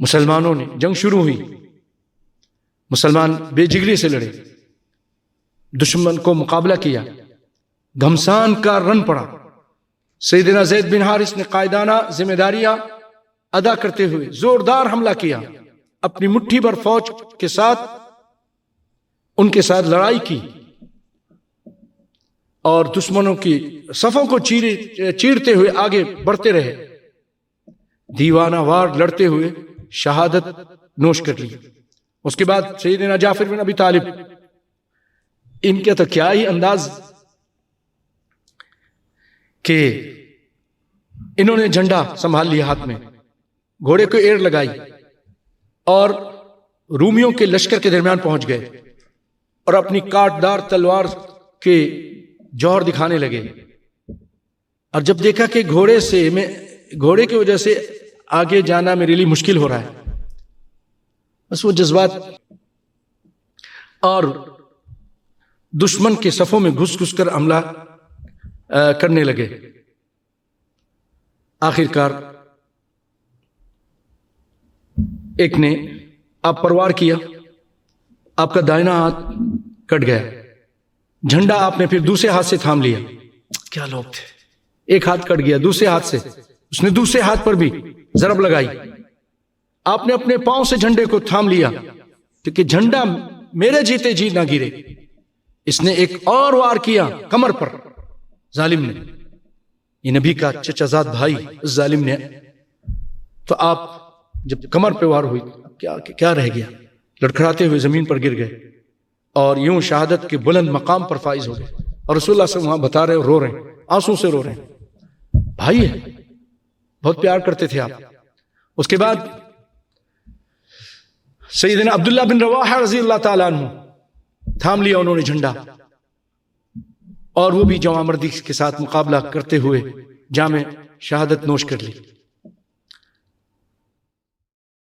مسلمانوں نے جنگ شروع ہوئی، مسلمان بے جگری سے لڑے، دشمن کو مقابلہ کیا، گھمسان کا رن پڑا۔ سیدنا زید بن حارث نے قائدانہ ذمہ داریاں ادا کرتے ہوئے زوردار حملہ کیا، اپنی مٹھی بھر فوج کے ساتھ ان کے ساتھ لڑائی کی اور دشمنوں کی صفوں کو چیرتے ہوئے آگے بڑھتے رہے، دیوانہ وار لڑتے ہوئے شہادت نوش کر لی۔ اس کے بعد سیدنا جعفر بن ابی طالب، ان کا تو کیا ہی انداز کہ انہوں نے جھنڈا سنبھال لیا ہاتھ میں، گھوڑے کو ایڑ لگائی اور رومیوں کے لشکر کے درمیان پہنچ گئے اور اپنی کاٹدار تلوار کے جوہر دکھانے لگے۔ اور جب دیکھا کہ گھوڑے کی وجہ سے آگے جانا میرے لیے مشکل ہو رہا ہے، بس وہ جذبات اور دشمن کے صفوں میں گھس گھس کر حملہ کرنے لگے۔ آخر کار ایک نے آپ پروار کیا، آپ کا دائنا ہاتھ کٹ گیا، جھنڈا آپ نے پھر دوسرے ہاتھ سے تھام لیا۔ کیا لوگ تھے، ایک ہاتھ کٹ گیا، دوسرے ہاتھ سے اس نے دوسرے ہاتھ پر بھی ضرب لگائی، آپ نے اپنے پاؤں سے جھنڈے کو تھام لیا کہ جھنڈا میرے جیتے جی نہ گرے۔ اس نے ایک اور وار کیا کمر پر، ظالم نے، یہ نبی کا چچا زاد بھائی ظالم نے، تو آپ جب کمر پہ وار ہوئی کیا رہ گیا، لڑکھڑاتے ہوئے زمین پر گر گئے اور یوں شہادت کے بلند مقام پر فائز ہو گئے۔ اور رسول اللہ سے وہاں بتا رہے، رو رہے ہیں، آنسوں سے رو رہے ہیں، بھائی ہے، بہت پیار کرتے تھے آپ۔ اس کے بعد سیدنا عبداللہ بن رواحہ رضی اللہ تعالیٰ عنہ، تھام لیا انہوں نے جھنڈا، اور وہ بھی جوان مردی کے ساتھ مقابلہ کرتے ہوئے جام شہادت نوش کر لی۔